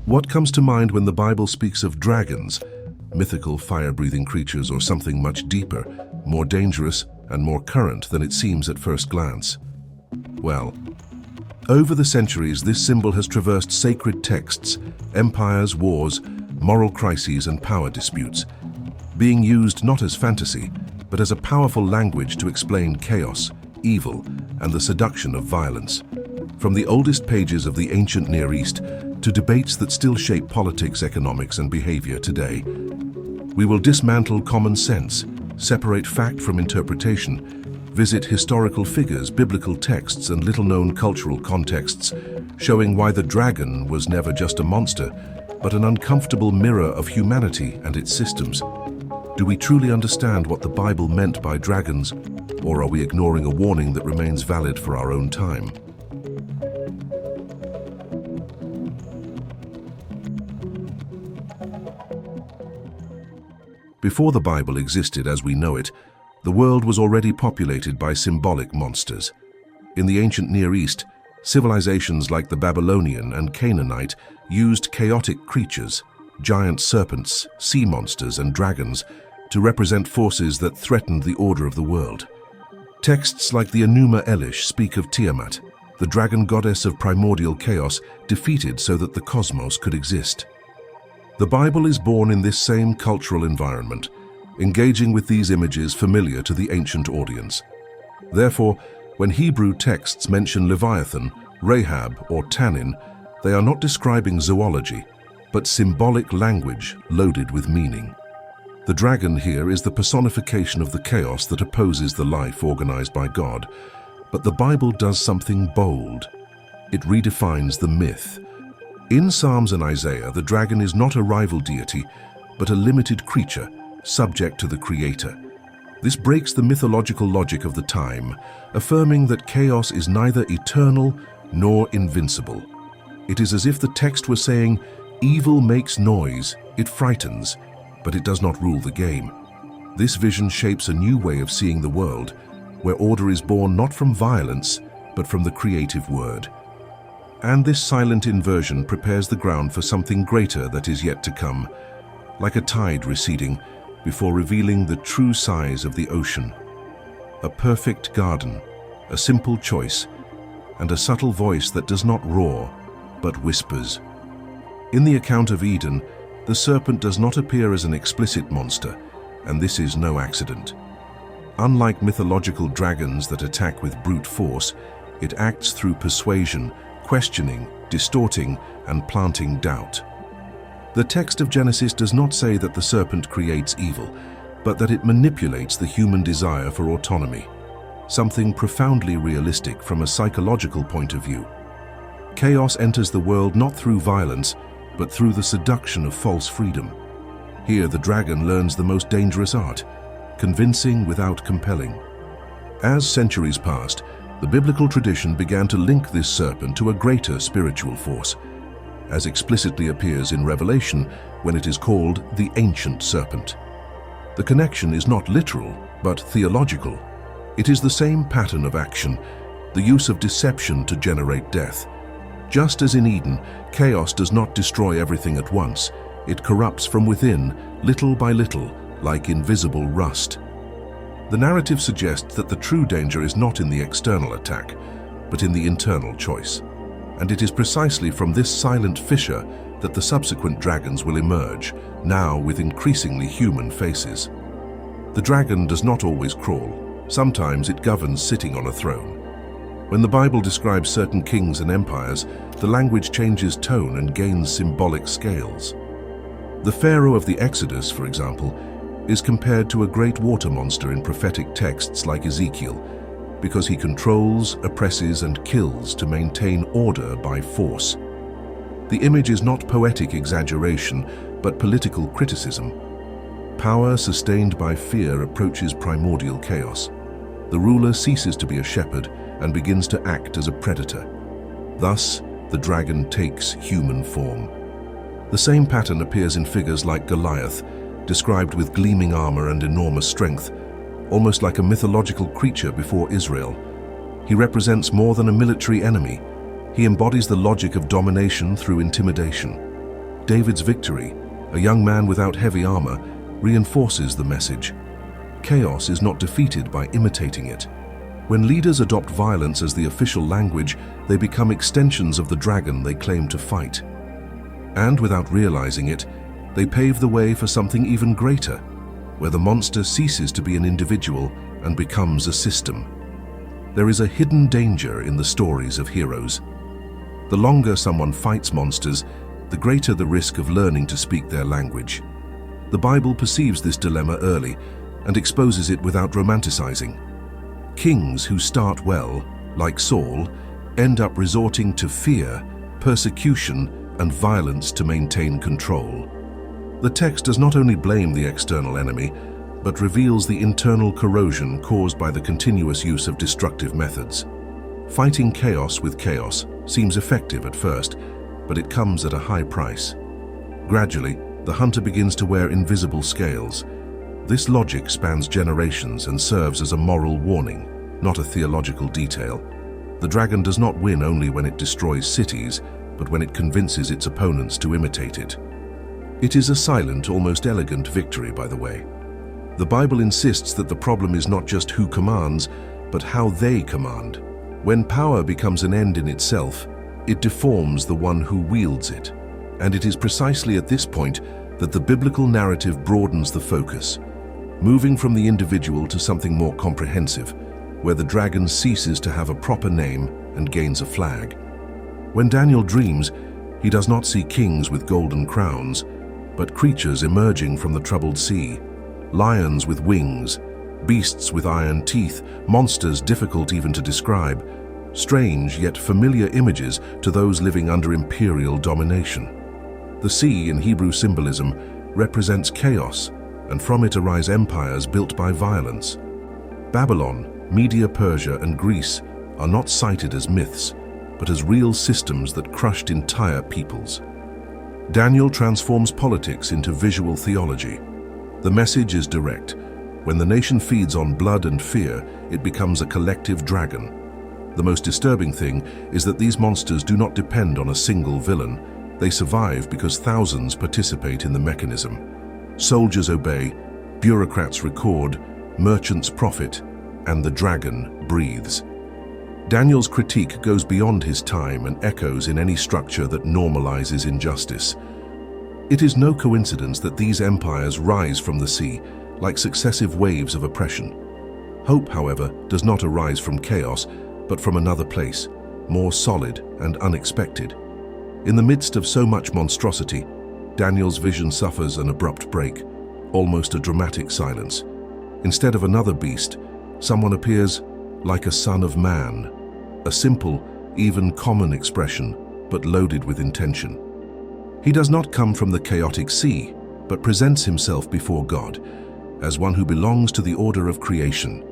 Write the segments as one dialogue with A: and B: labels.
A: What comes to mind when the Bible speaks of dragons, mythical fire-breathing creatures, or something much deeper, more dangerous, and more current than it seems at first glance? Well, over the centuries, this symbol has traversed sacred texts, empires, wars, moral crises, and power disputes, being used not as fantasy, but as a powerful language to explain chaos, evil, and the seduction of violence. From the oldest pages of the ancient Near East to debates that still shape politics, economics, and behavior today, we will dismantle common sense, separate fact from interpretation, visit historical figures, biblical texts, and little-known cultural contexts, showing why the dragon was never just a monster, but an uncomfortable mirror of humanity and its systems. Do we truly understand what the Bible meant by dragons, or are we ignoring a warning that remains valid for our own time? Before the Bible existed as we know it, the world was already populated by symbolic monsters. In the ancient Near East, civilizations like the Babylonian and Canaanite used chaotic creatures, giant serpents, sea monsters, and dragons, to represent forces that threatened the order of the world. Texts like the Enuma Elish speak of Tiamat, the dragon goddess of primordial chaos, defeated so that the cosmos could exist. The Bible is born in this same cultural environment, engaging with these images familiar to the ancient audience. Therefore, when Hebrew texts mention Leviathan, Rahab, or Tannin, they are not describing zoology, but symbolic language loaded with meaning. The dragon here is the personification of the chaos that opposes the life organized by God, but the Bible does something bold. It redefines the myth. In Psalms and Isaiah, the dragon is not a rival deity, but a limited creature, subject to the Creator. This breaks the mythological logic of the time, affirming that chaos is neither eternal nor invincible. It is as if the text were saying, evil makes noise, it frightens, but it does not rule the game. This vision shapes a new way of seeing the world, where order is born not from violence, but from the creative word. And this silent inversion prepares the ground for something greater that is yet to come, like a tide receding before revealing the true size of the ocean. A perfect garden, a simple choice, and a subtle voice that does not roar, but whispers. In the account of Eden, the serpent does not appear as an explicit monster, and this is no accident. Unlike mythological dragons that attack with brute force, it acts through persuasion, questioning, distorting, and planting doubt. The text of Genesis does not say that the serpent creates evil, but that it manipulates the human desire for autonomy, something profoundly realistic from a psychological point of view. Chaos enters the world not through violence, but through the seduction of false freedom. Here the dragon learns the most dangerous art, convincing without compelling. As centuries passed, the biblical tradition began to link this serpent to a greater spiritual force, as explicitly appears in Revelation when it is called the ancient serpent. The connection is not literal, but theological. It is the same pattern of action, the use of deception to generate death. Just as in Eden, chaos does not destroy everything at once. It corrupts from within, little by little, like invisible rust. The narrative suggests that the true danger is not in the external attack, but in the internal choice. And it is precisely from this silent fissure that the subsequent dragons will emerge, now with increasingly human faces. The dragon does not always crawl. Sometimes it governs sitting on a throne. When the Bible describes certain kings and empires, the language changes tone and gains symbolic scales. The Pharaoh of the Exodus, for example, is compared to a great water monster in prophetic texts like Ezekiel, because he controls, oppresses, and kills to maintain order by force. The image is not poetic exaggeration, but political criticism. Power sustained by fear approaches primordial chaos. The ruler ceases to be a shepherd and begins to act as a predator. Thus, the dragon takes human form. The same pattern appears in figures like Goliath, described with gleaming armor and enormous strength, almost like a mythological creature before Israel. He represents more than a military enemy. He embodies the logic of domination through intimidation. David's victory, a young man without heavy armor, reinforces the message. Chaos is not defeated by imitating it. When leaders adopt violence as the official language, they become extensions of the dragon they claim to fight. And without realizing it, they pave the way for something even greater, where the monster ceases to be an individual and becomes a system. There is a hidden danger in the stories of heroes. The longer someone fights monsters, the greater the risk of learning to speak their language. The Bible perceives this dilemma early and exposes it without romanticizing. Kings who start well, like Saul, end up resorting to fear, persecution, and violence to maintain control. The text does not only blame the external enemy, but reveals the internal corrosion caused by the continuous use of destructive methods. Fighting chaos with chaos seems effective at first, but it comes at a high price. Gradually, the hunter begins to wear invisible scales. This logic spans generations and serves as a moral warning, not a theological detail. The dragon does not win only when it destroys cities, but when it convinces its opponents to imitate it. It is a silent, almost elegant victory, by the way. The Bible insists that the problem is not just who commands, but how they command. When power becomes an end in itself, it deforms the one who wields it. And it is precisely at this point that the biblical narrative broadens the focus, moving from the individual to something more comprehensive, where the dragon ceases to have a proper name and gains a flag. When Daniel dreams, he does not see kings with golden crowns, but creatures emerging from the troubled sea, lions with wings, beasts with iron teeth, monsters difficult even to describe, strange yet familiar images to those living under imperial domination. The sea in Hebrew symbolism represents chaos, and from it arise empires built by violence. Babylon, Media, Persia, and Greece are not cited as myths, but as real systems that crushed entire peoples. Daniel transforms politics into visual theology. The message is direct. When the nation feeds on blood and fear, it becomes a collective dragon. The most disturbing thing is that these monsters do not depend on a single villain. They survive because thousands participate in the mechanism. Soldiers obey, bureaucrats record, merchants profit, and the dragon breathes. Daniel's critique goes beyond his time and echoes in any structure that normalizes injustice. It is no coincidence that these empires rise from the sea, like successive waves of oppression. Hope, however, does not arise from chaos, but from another place, more solid and unexpected. In the midst of so much monstrosity, Daniel's vision suffers an abrupt break, almost a dramatic silence. Instead of another beast, someone appears like a son of man, a simple, even common expression, but loaded with intention. He does not come from the chaotic sea, but presents himself before God as one who belongs to the order of creation.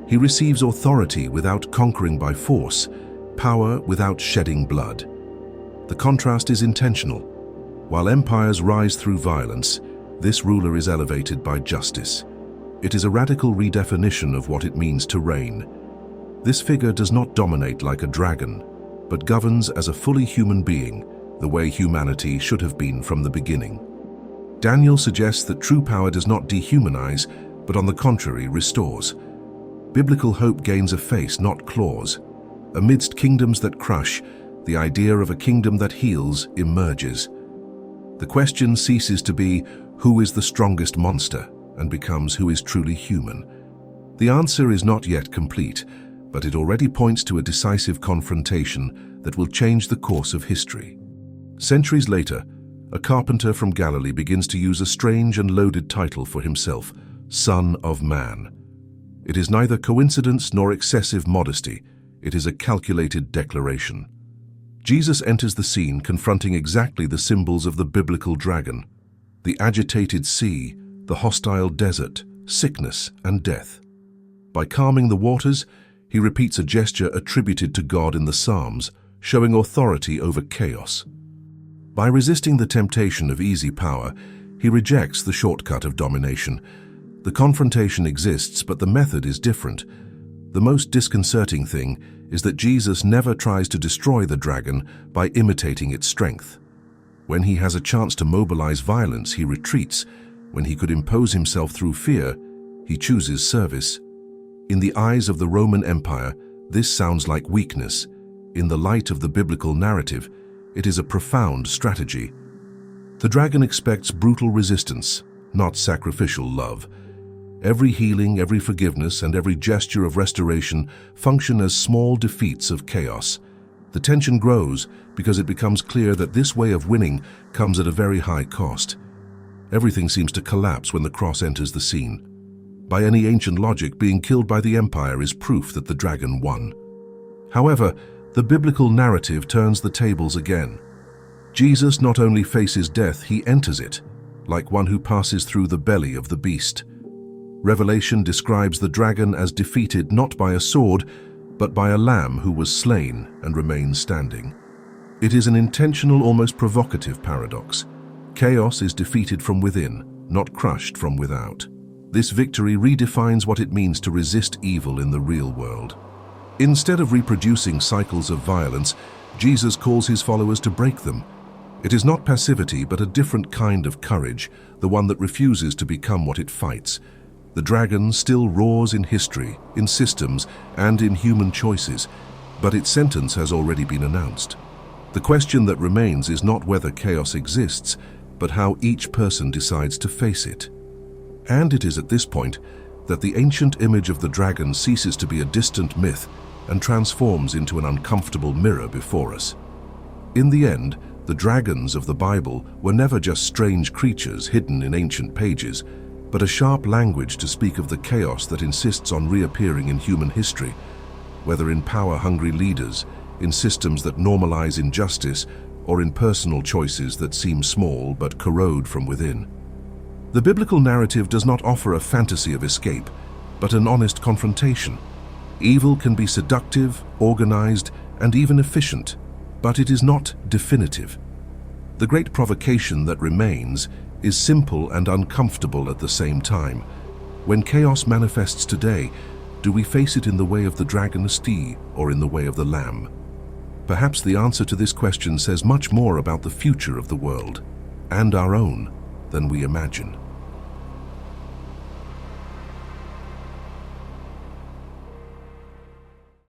A: He receives authority without conquering by force, power without shedding blood. The contrast is intentional. While empires rise through violence, this ruler is elevated by justice. It is a radical redefinition of what it means to reign. This figure does not dominate like a dragon, but governs as a fully human being, the way humanity should have been from the beginning. Daniel suggests that true power does not dehumanize, but on the contrary, restores. Biblical hope gains a face, not claws. Amidst kingdoms that crush, the idea of a kingdom that heals emerges. The question ceases to be, who is the strongest monster, and becomes who is truly human. The answer is not yet complete, but it already points to a decisive confrontation that will change the course of history. Centuries later, a carpenter from Galilee begins to use a strange and loaded title for himself, Son of Man. It is neither coincidence nor excessive modesty. It is a calculated declaration. Jesus enters the scene confronting exactly the symbols of the biblical dragon: the agitated sea, the hostile desert, sickness, and death. By calming the waters, he repeats a gesture attributed to God in the Psalms, showing authority over chaos. By resisting the temptation of easy power, he rejects the shortcut of domination. The confrontation exists, but the method is different. The most disconcerting thing is that Jesus never tries to destroy the dragon by imitating its strength. When he has a chance to mobilize violence, he retreats. When he could impose himself through fear, he chooses service. In the eyes of the Roman Empire, this sounds like weakness. In the light of the biblical narrative, it is a profound strategy. The dragon expects brutal resistance, not sacrificial love. Every healing, every forgiveness, and every gesture of restoration function as small defeats of chaos. The tension grows because it becomes clear that this way of winning comes at a very high cost. Everything seems to collapse when the cross enters the scene. By any ancient logic, being killed by the empire is proof that the dragon won. However, the biblical narrative turns the tables again. Jesus not only faces death, he enters it, like one who passes through the belly of the beast. Revelation describes the dragon as defeated not by a sword, but by a lamb who was slain and remains standing. It is an intentional, almost provocative paradox. Chaos is defeated from within, not crushed from without. This victory redefines what it means to resist evil in the real world. Instead of reproducing cycles of violence, Jesus calls his followers to break them. It is not passivity, but a different kind of courage, the one that refuses to become what it fights. The dragon still roars in history, in systems, and in human choices, but its sentence has already been announced. The question that remains is not whether chaos exists, but how each person decides to face it. And it is at this point that the ancient image of the dragon ceases to be a distant myth and transforms into an uncomfortable mirror before us. In the end, the dragons of the Bible were never just strange creatures hidden in ancient pages, but a sharp language to speak of the chaos that insists on reappearing in human history, whether in power-hungry leaders, in systems that normalize injustice, or in personal choices that seem small but corrode from within. The biblical narrative does not offer a fantasy of escape, but an honest confrontation. Evil can be seductive, organized, and even efficient, but it is not definitive. The great provocation that remains is simple and uncomfortable at the same time. When chaos manifests today, do we face it in the way of the dragon or in the way of the lamb? Perhaps the answer to this question says much more about the future of the world, and our own, than we imagine.